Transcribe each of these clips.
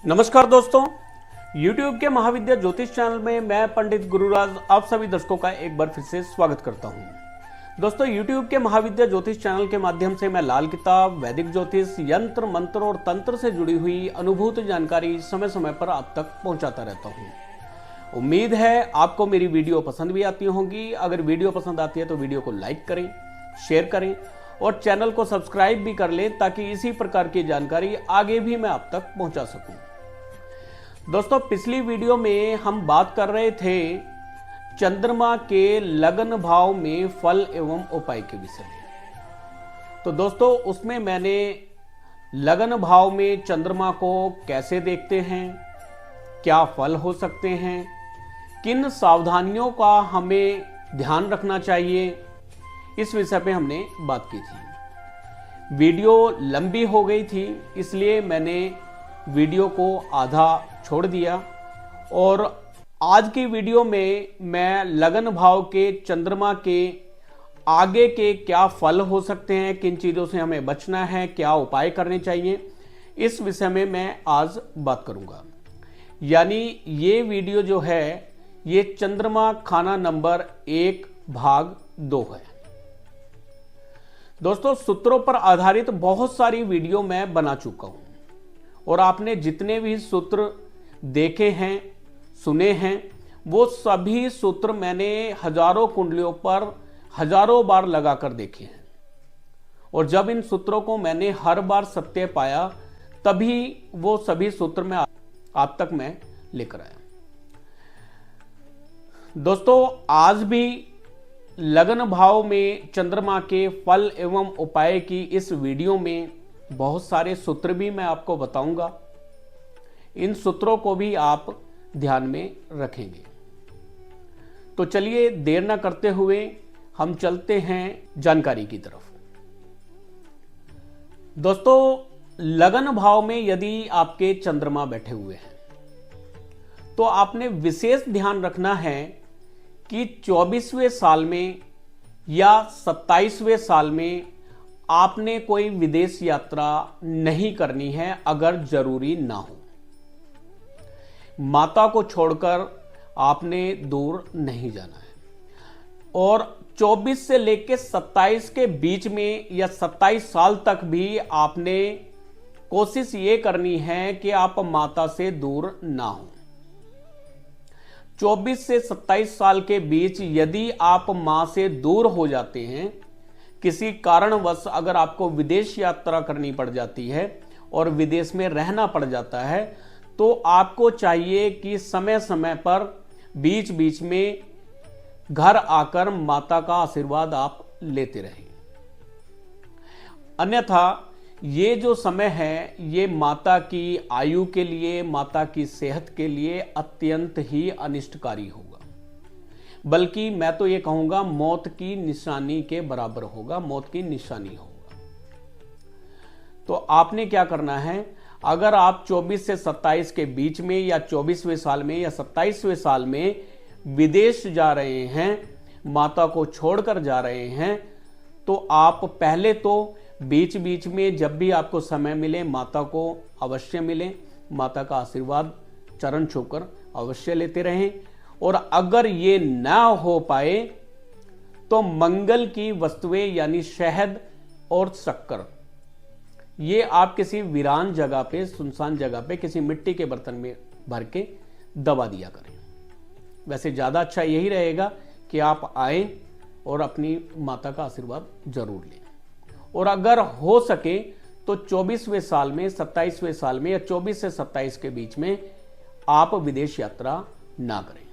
नमस्कार दोस्तों, YouTube के महाविद्या ज्योतिष चैनल में मैं पंडित गुरुराज आप सभी दर्शकों का एक बार फिर से स्वागत करता हूं। दोस्तों, YouTube के महाविद्या ज्योतिष चैनल के माध्यम से मैं लाल किताब, वैदिक ज्योतिष, यंत्र मंत्र और तंत्र से जुड़ी हुई अनुभूत जानकारी समय समय पर आप तक पहुंचाता रहता हूं। उम्मीद है आपको मेरी वीडियो पसंद भी आती होंगी। अगर वीडियो पसंद आती है तो वीडियो को लाइक करें, शेयर करें और चैनल को सब्सक्राइब भी कर लें ताकि इसी प्रकार की जानकारी आगे भी मैं आप तक पहुंचा सकूं। दोस्तों, पिछली वीडियो में हम बात कर रहे थे चंद्रमा के लगन भाव में फल एवं उपाय के विषय में। तो दोस्तों, उसमें मैंने लगन भाव में चंद्रमा को कैसे देखते हैं, क्या फल हो सकते हैं, किन सावधानियों का हमें ध्यान रखना चाहिए, इस विषय पे हमने बात की थी। वीडियो लंबी हो गई थी, इसलिए मैंने वीडियो को आधा छोड़ दिया और आज की वीडियो में मैं लगन भाव के चंद्रमा के आगे के क्या फल हो सकते हैं, किन चीज़ों से हमें बचना है, क्या उपाय करने चाहिए, इस विषय में मैं आज बात करूंगा। यानी ये वीडियो जो है ये चंद्रमा खाना नंबर 1 भाग 2 है। दोस्तों, सूत्रों पर आधारित बहुत सारी वीडियो मैं बना चुका हूं और आपने जितने भी सूत्र देखे हैं, सुने हैं, वो सभी सूत्र मैंने हजारों कुंडलियों पर हजारों बार लगाकर देखे हैं और जब इन सूत्रों को मैंने हर बार सत्य पाया तभी वो सभी सूत्र में आप तक मैं लेकर आया। दोस्तों, आज भी लगन भाव में चंद्रमा के फल एवं उपाय की इस वीडियो में बहुत सारे सूत्र भी मैं आपको बताऊंगा। इन सूत्रों को भी आप ध्यान में रखेंगे। तो चलिए देर ना करते हुए हम चलते हैं जानकारी की तरफ। दोस्तों, लगन भाव में यदि आपके चंद्रमा बैठे हुए हैं तो आपने विशेष ध्यान रखना है कि 24वें साल में या 27वें साल में आपने कोई विदेश यात्रा नहीं करनी है अगर जरूरी ना हो। माता को छोड़कर आपने दूर नहीं जाना है और 24 से लेकर 27 के बीच में या 27 साल तक भी आपने कोशिश ये करनी है कि आप माता से दूर ना हो। 24 से 27 साल के बीच यदि आप मां से दूर हो जाते हैं, किसी कारणवश अगर आपको विदेश यात्रा करनी पड़ जाती है और विदेश में रहना पड़ जाता है, तो आपको चाहिए कि समय समय पर बीच बीच में घर आकर माता का आशीर्वाद आप लेते रहें। अन्यथा ये जो समय है ये माता की आयु के लिए, माता की सेहत के लिए अत्यंत ही अनिष्टकारी होगा, बल्कि मैं तो ये कहूंगा मौत की निशानी के बराबर होगा, मौत की निशानी होगा। तो आपने क्या करना है, अगर आप 24 से 27 के बीच में या 24वें साल में या 27वें साल में विदेश जा रहे हैं, माता को छोड़कर जा रहे हैं, तो आप पहले तो बीच बीच में जब भी आपको समय मिले माता को अवश्य मिलें, माता का आशीर्वाद चरण छूकर अवश्य लेते रहें। और अगर ये ना हो पाए तो मंगल की वस्तुएं यानी शहद और शक्कर, ये आप किसी वीरान जगह पे, सुनसान जगह पे किसी मिट्टी के बर्तन में भर के दबा दिया करें। वैसे ज़्यादा अच्छा यही रहेगा कि आप आए और अपनी माता का आशीर्वाद जरूर लें। और अगर हो सके तो 24वें साल में, 27वें साल में या 24 से 27 के बीच में आप विदेश यात्रा ना करें।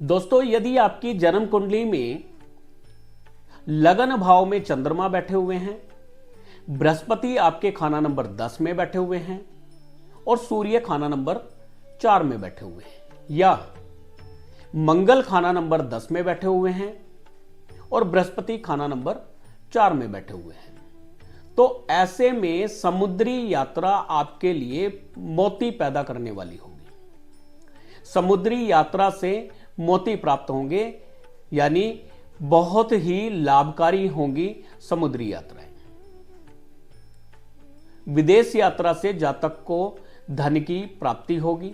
दोस्तों, यदि आपकी जन्म कुंडली में लगन भाव में चंद्रमा बैठे हुए हैं, बृहस्पति आपके खाना नंबर 10 में बैठे हुए हैं और सूर्य खाना नंबर 4 में बैठे हुए हैं, या मंगल खाना नंबर 10 में बैठे हुए हैं और बृहस्पति खाना नंबर 4 में बैठे हुए हैं, तो ऐसे में समुद्री यात्रा आपके लिए मोती पैदा करने वाली होगी। समुद्री यात्रा से मोती प्राप्त होंगे, यानी बहुत ही लाभकारी होंगी समुद्री यात्राएं। विदेश यात्रा से जातक को धन की प्राप्ति होगी।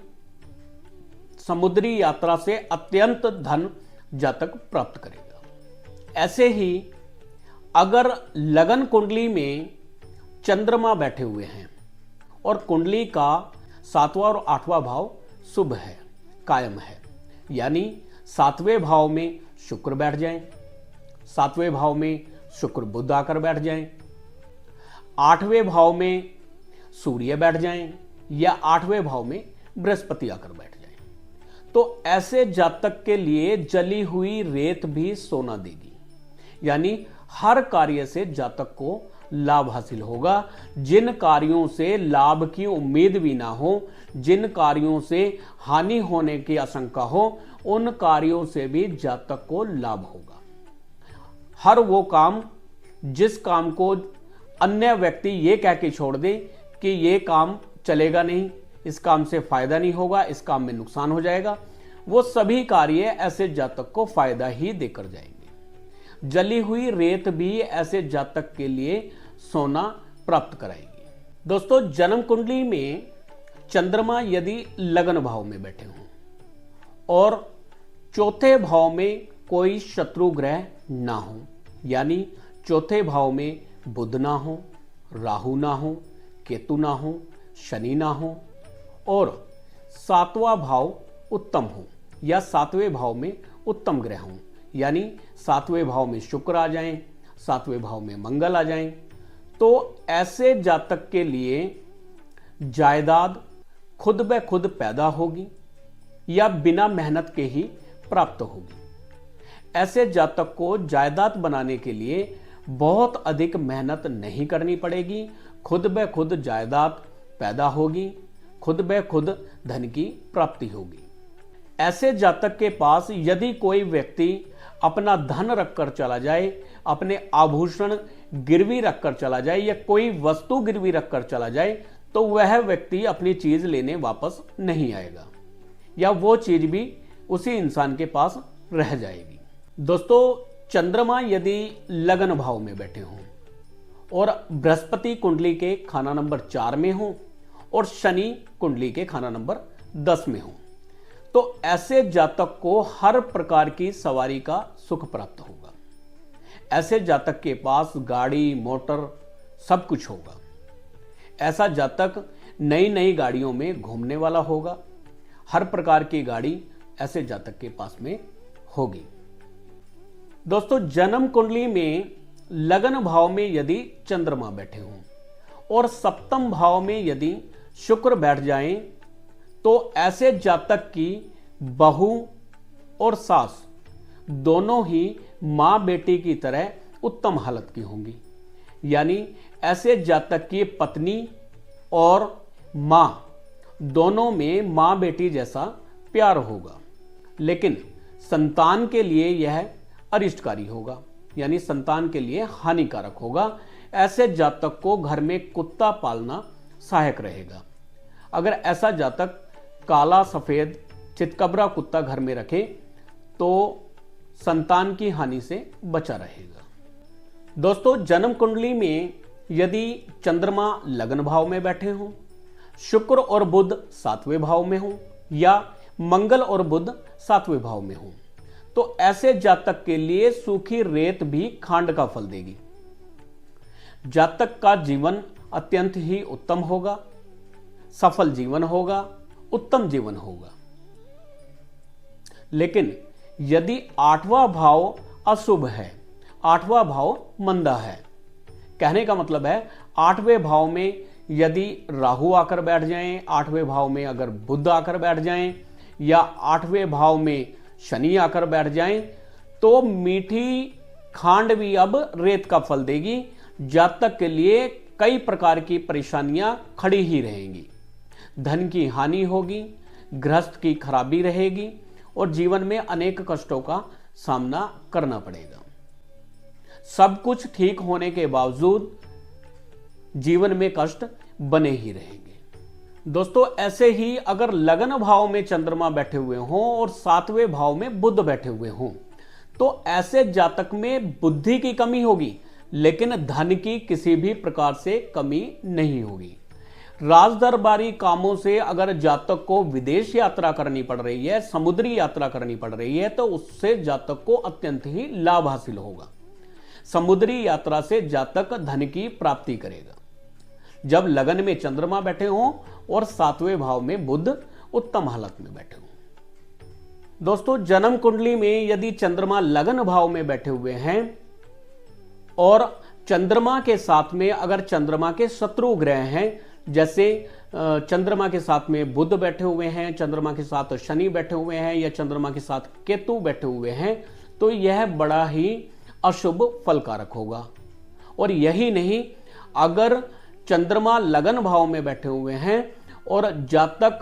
समुद्री यात्रा से अत्यंत धन जातक प्राप्त करेगा। ऐसे ही अगर लगन कुंडली में चंद्रमा बैठे हुए हैं और कुंडली का 7वां और 8वां भाव शुभ है, कायम है, यानी 7वें भाव में शुक्र बैठ जाएं, 7वें भाव में शुक्र बुध आकर बैठ जाएं, 8वें भाव में सूर्य बैठ जाएं या 8वें भाव में बृहस्पति आकर बैठ जाएं, तो ऐसे जातक के लिए जली हुई रेत भी सोना देगी। यानी हर कार्य से जातक को लाभ हासिल होगा। जिन कार्यों से लाभ की उम्मीद भी ना हो, जिन कार्यों से हानि होने की आशंका हो, उन कार्यों से भी जातक को लाभ होगा। हर वो काम जिस काम को अन्य व्यक्ति ये कह के छोड़ दे कि ये काम चलेगा नहीं, इस काम से फायदा नहीं होगा, इस काम में नुकसान हो जाएगा, वो सभी कार्य ऐसे जातक को फायदा ही देकर जाएंगे। जली हुई रेत भी ऐसे जातक के लिए सोना प्राप्त कराएगी। दोस्तों, जन्म कुंडली में चंद्रमा यदि लगन भाव में बैठे हों और चौथे भाव में कोई शत्रु ग्रह ना हो, यानी चौथे भाव में बुध ना हो, राहु ना हो, केतु ना हो, शनि ना हो और 7वां भाव उत्तम हो या 7वें भाव में उत्तम ग्रह हों, यानी 7वें भाव में शुक्र आ जाएं, 7वें भाव में मंगल आ जाएं, तो ऐसे जातक के लिए जायदाद खुद ब खुद पैदा होगी या बिना मेहनत के ही प्राप्त होगी। ऐसे जातक को जायदाद बनाने के लिए बहुत अधिक मेहनत नहीं करनी पड़ेगी, खुद ब खुद जायदाद पैदा होगी, खुद ब खुद धन की प्राप्ति होगी। ऐसे जातक के पास यदि कोई व्यक्ति अपना धन रखकर चला जाए, अपने आभूषण गिरवी रखकर चला जाए या कोई वस्तु गिरवी रखकर चला जाए, तो वह व्यक्ति अपनी चीज लेने वापस नहीं आएगा या वो चीज भी उसी इंसान के पास रह जाएगी। दोस्तों, चंद्रमा यदि लगन भाव में बैठे हों और बृहस्पति कुंडली के खाना नंबर 4 में हो और शनि कुंडली के खाना नंबर 10 में हो, तो ऐसे जातक को हर प्रकार की सवारी का सुख प्राप्त होगा। ऐसे जातक के पास गाड़ी, मोटर सब कुछ होगा। ऐसा जातक नई नई गाड़ियों में घूमने वाला होगा। हर प्रकार की गाड़ी ऐसे जातक के पास में होगी। दोस्तों, जन्म कुंडली में लगन भाव में यदि चंद्रमा बैठे हों और सप्तम भाव में यदि शुक्र बैठ जाएं, तो ऐसे जातक की बहू और सास दोनों ही मां बेटी की तरह उत्तम हालत की होंगी। यानी ऐसे जातक की पत्नी और मां दोनों में मां बेटी जैसा प्यार होगा, लेकिन संतान के लिए यह अरिष्टकारी होगा, यानी संतान के लिए हानिकारक होगा। ऐसे जातक को घर में कुत्ता पालना सहायक रहेगा। अगर ऐसा जातक काला सफेद चितकबरा कुत्ता घर में रखे तो संतान की हानि से बचा रहेगा। दोस्तों, जन्म कुंडली में यदि चंद्रमा लगन भाव में बैठे हों, शुक्र और बुध 7वें भाव में हों या मंगल और बुध 7वें भाव में हों, तो ऐसे जातक के लिए सूखी रेत भी खांड का फल देगी। जातक का जीवन अत्यंत ही उत्तम होगा, सफल जीवन होगा, उत्तम जीवन होगा। लेकिन यदि 8वां भाव अशुभ है, 8वां भाव मंदा है, कहने का मतलब है 8वें भाव में यदि राहु आकर बैठ जाएं, 8वें भाव में अगर बुध आकर बैठ जाएं या 8वें भाव में शनि आकर बैठ जाएं, तो मीठी खांड भी अब रेत का फल देगी। जातक के लिए कई प्रकार की परेशानियां खड़ी ही रहेंगी। धन की हानि होगी, गृहस्थ की खराबी रहेगी और जीवन में अनेक कष्टों का सामना करना पड़ेगा। सब कुछ ठीक होने के बावजूद जीवन में कष्ट बने ही रहेंगे। दोस्तों, ऐसे ही अगर लगन भाव में चंद्रमा बैठे हुए हों और 7वें भाव में बुध बैठे हुए हों, तो ऐसे जातक में बुद्धि की कमी होगी, लेकिन धन की किसी भी प्रकार से कमी नहीं होगी। राजदरबारी कामों से अगर जातक को विदेश यात्रा करनी पड़ रही है, समुद्री यात्रा करनी पड़ रही है, तो उससे जातक को अत्यंत ही लाभ हासिल होगा। समुद्री यात्रा से जातक धन की प्राप्ति करेगा जब लगन में चंद्रमा बैठे हों और 7वें भाव में बुध उत्तम हालत में बैठे हों। दोस्तों, जन्म कुंडली में यदि चंद्रमा लगन भाव में बैठे हुए हैं और चंद्रमा के साथ में अगर चंद्रमा के शत्रु ग्रह हैं, जैसे चंद्रमा के साथ में बुध बैठे हुए हैं, चंद्रमा के साथ शनि बैठे हुए हैं या चंद्रमा के साथ केतु बैठे हुए हैं, तो यह बड़ा ही अशुभ फलकारक होगा। और यही नहीं, अगर चंद्रमा लगन भाव में बैठे हुए हैं और जातक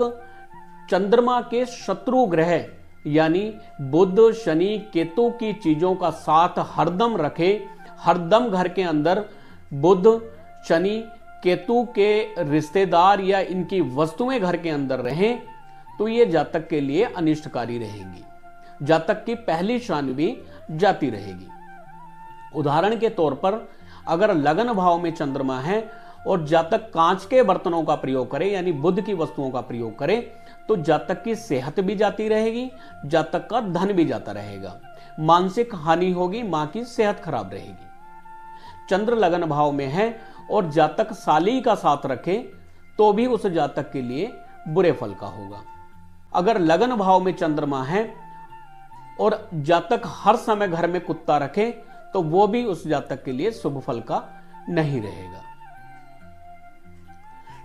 चंद्रमा के शत्रु ग्रह यानी बुध शनि केतु की चीजों का साथ हरदम रखे, हरदम घर के अंदर बुध शनि केतु के रिश्तेदार या इनकी वस्तुएं घर के अंदर रहें, तो ये जातक के लिए अनिष्टकारी रहेंगी। जातक की पहली शान भी जाती रहेगी। उदाहरण के तौर पर अगर लगन भाव में चंद्रमा है और जातक कांच के बर्तनों का प्रयोग करे यानी बुध की वस्तुओं का प्रयोग करे, तो जातक की सेहत भी जाती रहेगी, जातक का धन भी जाता रहेगा, मानसिक हानि होगी, मां की सेहत खराब रहेगी। चंद्र लगन भाव में है और जातक साली का साथ रखे तो भी उस जातक के लिए बुरे फल का होगा। अगर लगन भाव में चंद्रमा है और जातक हर समय घर में कुत्ता रखे तो वो भी उस जातक के लिए शुभ फल का नहीं रहेगा।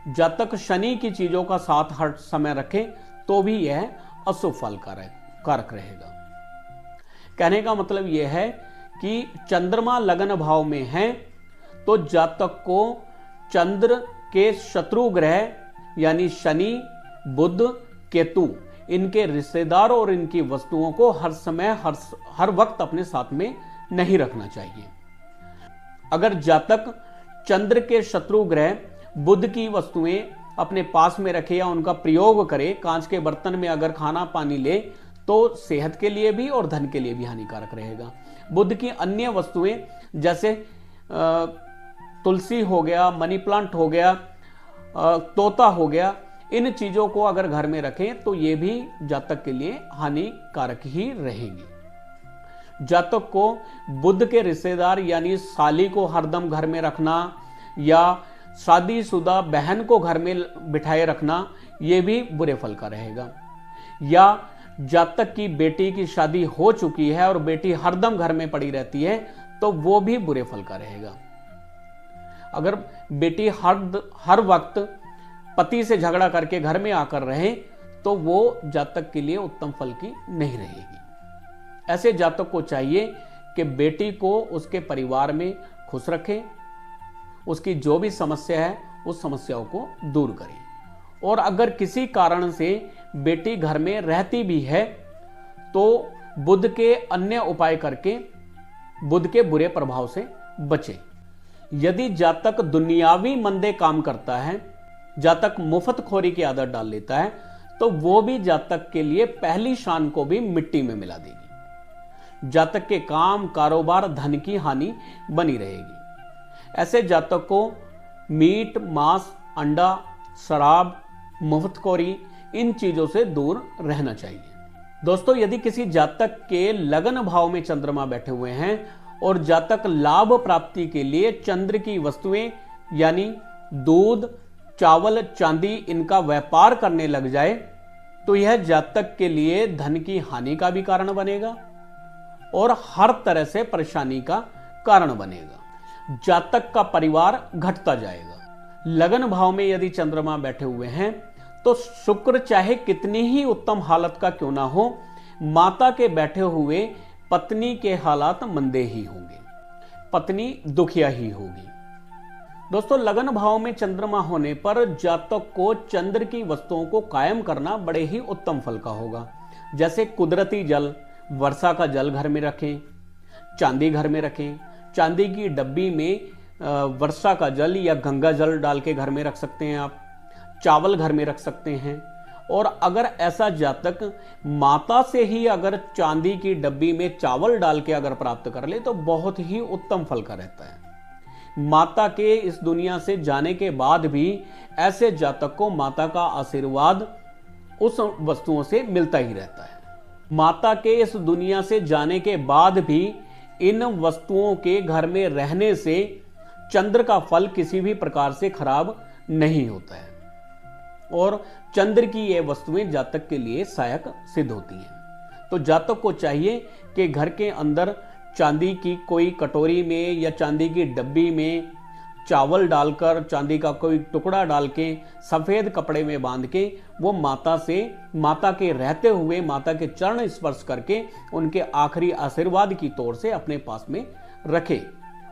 जातक शनि की चीजों का साथ हर समय रखे तो भी यह अशुभ फल कारक रहेगा। कहने का मतलब यह है कि चंद्रमा लगन भाव में है तो जातक को चंद्र के शत्रु ग्रह यानी शनि बुध केतु इनके रिश्तेदार और इनकी वस्तुओं को हर समय हर वक्त अपने साथ में नहीं रखना चाहिए। अगर जातक चंद्र के शत्रु ग्रह बुध की वस्तुएं अपने पास में रखे या उनका प्रयोग करे, कांच के बर्तन में अगर खाना पानी ले, तो सेहत के लिए भी और धन के लिए भी हानिकारक रहेगा। बुध की अन्य वस्तुएं जैसे तुलसी हो गया, मनी प्लांट हो गया, तोता हो गया, इन चीजों को अगर घर में रखें तो ये भी जातक के लिए हानिकारक ही रहेंगी। जातक को बुध के रिश्तेदार यानी साली को हरदम घर में रखना या शादीशुदा बहन को घर में बिठाए रखना, ये भी बुरे फल का रहेगा। या जातक की बेटी की शादी हो चुकी है और बेटी हरदम घर में पड़ी रहती है तो वो भी बुरे फल का रहेगा। अगर बेटी हर वक्त पति से झगड़ा करके घर में आकर रहे तो वो जातक के लिए उत्तम फल की नहीं रहेगी। ऐसे जातक को चाहिए कि बेटी को उसके परिवार में खुश रखे, उसकी जो भी समस्या है उस समस्याओं को दूर करे। और अगर किसी कारण से बेटी घर में रहती भी है तो बुध के अन्य उपाय करके बुध के बुरे प्रभाव से बचे। यदि जातक दुनियावी मंदे काम करता है, जातक मुफ्तखोरी की आदत डाल लेता है, तो वो भी जातक के लिए पहली शान को भी मिट्टी में मिला देगी। जातक के काम कारोबार धन की हानि बनी रहेगी। ऐसे जातक को मीट मांस अंडा शराब मुफ्तखोरी इन चीजों से दूर रहना चाहिए। दोस्तों, यदि किसी जातक के लगन भाव में चंद्रमा बैठे हुए हैं और जातक लाभ प्राप्ति के लिए चंद्र की वस्तुएं यानी दूध चावल चांदी इनका व्यापार करने लग जाए तो यह जातक के लिए धन की हानि का भी कारण बनेगा और हर तरह से परेशानी का कारण बनेगा। जातक का परिवार घटता जाएगा। लगन भाव में यदि चंद्रमा बैठे हुए हैं तो शुक्र चाहे कितनी ही उत्तम हालत का क्यों ना हो, माता के बैठे हुए पत्नी के हालात मंदे ही होंगे, पत्नी दुखिया ही होगी। दोस्तों, लगन भाव में चंद्रमा होने पर जातक को चंद्र की वस्तुओं को कायम करना बड़े ही उत्तम फल का होगा। जैसे कुदरती जल, वर्षा का जल घर में रखें, चांदी घर में रखें, चांदी की डब्बी में वर्षा का जल या गंगा जल डाल के घर में रख सकते हैं आप, चावल घर में रख सकते हैं। और अगर ऐसा जातक माता से ही अगर चांदी की डब्बी में चावल डाल के अगर प्राप्त कर ले तो बहुत ही उत्तम फल का रहता है। माता के इस दुनिया से जाने के बाद भी ऐसे जातक को माता का आशीर्वाद उस वस्तुओं से मिलता ही रहता है। माता के इस दुनिया से जाने के बाद भी इन वस्तुओं के घर में रहने से चंद्र का फल किसी भी प्रकार से खराब नहीं होता है और चंद्र की ये वस्तुएं जातक के लिए सहायक सिद्ध होती हैं। तो जातक को चाहिए कि घर के अंदर चांदी की कोई कटोरी में या चांदी की डब्बी में चावल डालकर, चांदी का कोई टुकड़ा डाल के सफेद कपड़े में बांध के वो माता के रहते हुए माता के चरण स्पर्श करके उनके आखिरी आशीर्वाद की तौर से अपने पास में रखे।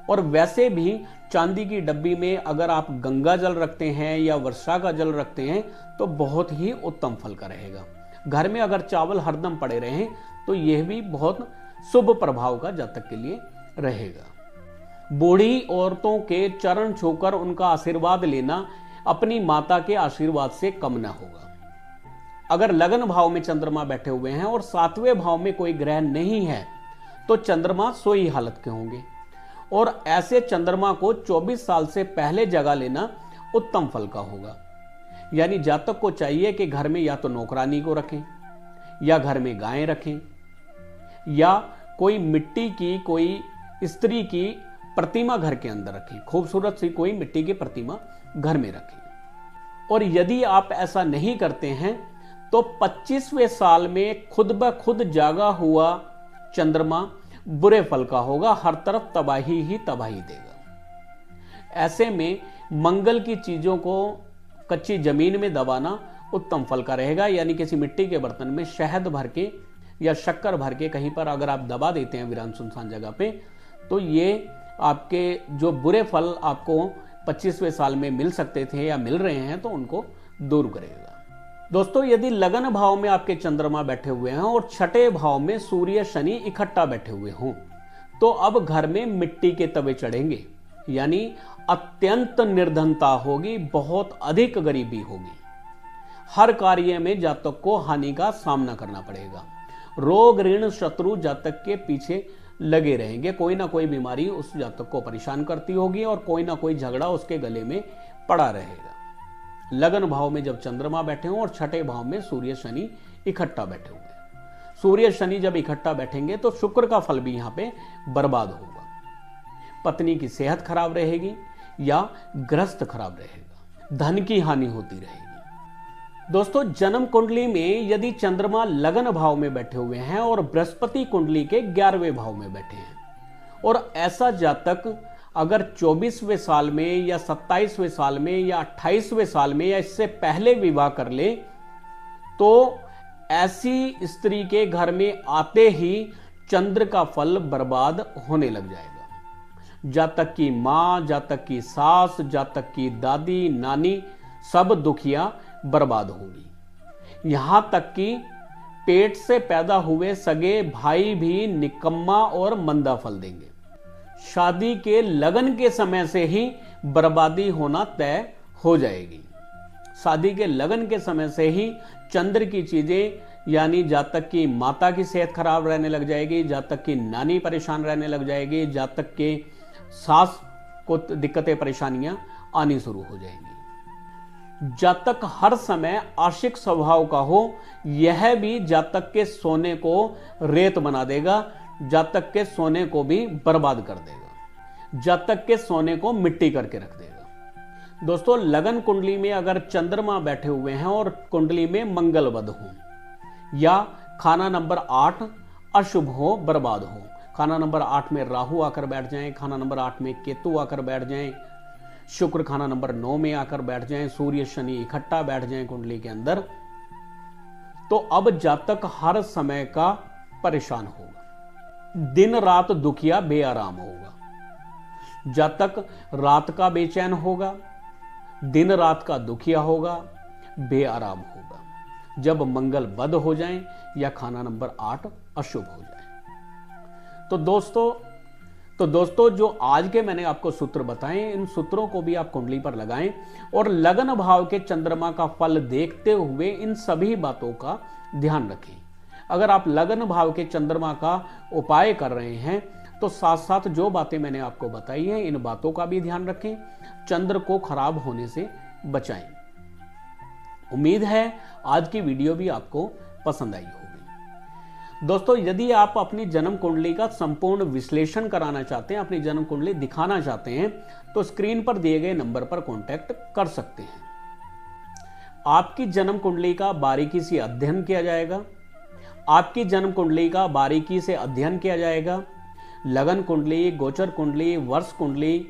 और वैसे भी चांदी की डब्बी में अगर आप गंगा जल रखते हैं या वर्षा का जल रखते हैं तो बहुत ही उत्तम फल का रहेगा। घर में अगर चावल हरदम पड़े रहें तो यह भी बहुत शुभ प्रभाव का जातक के लिए रहेगा। बूढ़ी औरतों के चरण छूकर उनका आशीर्वाद लेना अपनी माता के आशीर्वाद से कम न होगा। अगर लगन भाव में चंद्रमा बैठे हुए हैं और 7वें भाव में कोई ग्रह नहीं है तो चंद्रमा सोई हालत के होंगे और ऐसे चंद्रमा को 24 साल से पहले जगा लेना उत्तम फल का होगा। यानी जातक को चाहिए कि घर में या तो नौकरानी को रखें या घर में गायें रखें या कोई मिट्टी की कोई स्त्री की प्रतिमा घर के अंदर रखें, खूबसूरत सी कोई मिट्टी की प्रतिमा घर में रखें। और यदि आप ऐसा नहीं करते हैं तो 25वें साल में खुद ब खुद जागा हुआ चंद्रमा बुरे फल का होगा, हर तरफ तबाही ही तबाही देगा। ऐसे में मंगल की चीजों को कच्ची जमीन में दबाना उत्तम फल का रहेगा। यानी किसी मिट्टी के बर्तन में शहद भर के या शक्कर भर के कहीं पर अगर आप दबा देते हैं वीरान सुनसान जगह पे तो ये आपके जो बुरे फल आपको 25वें साल में मिल सकते थे या मिल रहे हैं तो उनको दूर करेगा। दोस्तों, यदि लगन भाव में आपके चंद्रमा बैठे हुए हैं और 6ठे भाव में सूर्य शनि इकट्ठा बैठे हुए हों तो अब घर में मिट्टी के तवे चढ़ेंगे, यानी अत्यंत निर्धनता होगी, बहुत अधिक गरीबी होगी। हर कार्य में जातक को हानि का सामना करना पड़ेगा। रोग ऋण शत्रु जातक के पीछे लगे रहेंगे, कोई ना कोई बीमारी उस जातक को परेशान करती होगी और कोई ना कोई झगड़ा उसके गले में पड़ा रहेगा। लगन भाव में जब चंद्रमा बैठे हों और 6ठे भाव में सूर्य शनि इकट्ठा बैठे हुए। सूर्य शनि जब इकट्ठा बैठेंगे तो शुक्र का फल भी यहां पे बर्बाद होगा। पत्नी की सेहत खराब रहेगी या ग्रस्त खराब रहेगा, धन की हानि होती रहेगी। दोस्तों, जन्म कुंडली में यदि चंद्रमा लगन भाव में बैठे हुए हैं और बृहस्पति कुंडली के 11वें भाव में बैठे हैं और ऐसा जातक अगर 24वें साल में या 27वें साल में या 28वें साल में या इससे पहले विवाह कर ले तो ऐसी स्त्री के घर में आते ही चंद्र का फल बर्बाद होने लग जाएगा। जातक की मां, जातक की सास, जातक की दादी, नानी सब दुखिया बर्बाद होगी। यहां तक कि पेट से पैदा हुए सगे भाई भी निकम्मा और मंदा फल देंगे। शादी के लगन के समय से ही बर्बादी होना तय हो जाएगी। शादी के लगन के समय से ही चंद्र की चीजें यानी जातक की माता की सेहत खराब रहने लग जाएगी, जातक की नानी परेशान रहने लग जाएगी, जातक के सास को दिक्कतें परेशानियां आनी शुरू हो जाएंगी। जातक हर समय आशिक स्वभाव का हो, यह भी जातक के सोने को रेत बना देगा, जातक के सोने को भी बर्बाद कर देगा, जातक के सोने को मिट्टी करके रख देगा। दोस्तों, लगन कुंडली में अगर चंद्रमा बैठे हुए हैं और कुंडली में मंगल बद हो या खाना नंबर 8 अशुभ हो, बर्बाद हो, खाना नंबर 8 में राहु आकर बैठ जाएं, खाना नंबर 8 में केतु आकर बैठ जाएं, शुक्र खाना नंबर 9 में आकर बैठ जाएं, सूर्य शनि इकट्ठा बैठ जाएं कुंडली के अंदर, तो अब जातक हर समय का परेशान होगा, दिन रात दुखिया बेआराम होगा। जातक रात का बेचैन होगा, दिन रात का दुखिया होगा, बेआराम होगा जब मंगल बद हो जाएं या खाना नंबर 8 अशुभ हो जाए। तो दोस्तों जो आज के मैंने आपको सूत्र बताए, इन सूत्रों को भी आप कुंडली पर लगाएं और लगन भाव के चंद्रमा का फल देखते हुए इन सभी बातों का ध्यान रखें। अगर आप लगन भाव के चंद्रमा का उपाय कर रहे हैं तो साथ साथ जो बातें मैंने आपको बताई हैं इन बातों का भी ध्यान रखें, चंद्र को खराब होने से बचाएं। उम्मीद है आज की वीडियो भी आपको पसंद आई होगी। दोस्तों, यदि आप अपनी जन्म कुंडली का संपूर्ण विश्लेषण कराना चाहते हैं, अपनी जन्म कुंडली दिखाना चाहते हैं, तो स्क्रीन पर दिए गए नंबर पर कांटेक्ट कर सकते हैं। आपकी जन्म कुंडली का बारीकी से अध्ययन किया जाएगा। आपकी जन्म कुंडली का बारीकी से अध्ययन किया जाएगा। लगन कुंडली, गोचर कुंडली, वर्ष कुंडली,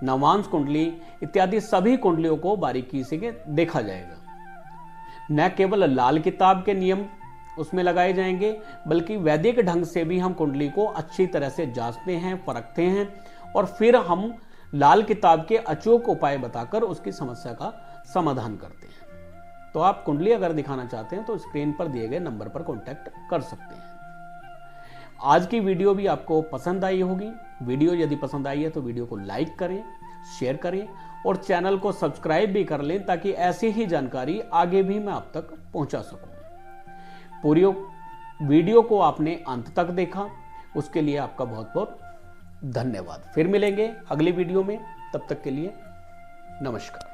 नवांश कुंडली इत्यादि सभी कुंडलियों को बारीकी से देखा जाएगा। न केवल लाल किताब के नियम उसमें लगाए जाएंगे, बल्कि वैदिक ढंग से भी हम कुंडली को अच्छी तरह से जांचते हैं, परखते हैं और फिर हम लाल किताब के अचूक उपाय बताकर उसकी समस्या का समाधान करते हैं। तो आप कुंडली अगर दिखाना चाहते हैं तो स्क्रीन पर दिए गए नंबर पर कांटेक्ट कर सकते हैं। आज की वीडियो भी आपको पसंद आई होगी। वीडियो यदि पसंद आई है तो वीडियो को लाइक करें, शेयर करें और चैनल को सब्सक्राइब भी कर लें, ताकि ऐसी ही जानकारी आगे भी मैं आप तक पहुंचा सकूं। पूरी वीडियो को आपने अंत तक देखा, उसके लिए आपका बहुत बहुत धन्यवाद। फिर मिलेंगे अगली वीडियो में, तब तक के लिए नमस्कार।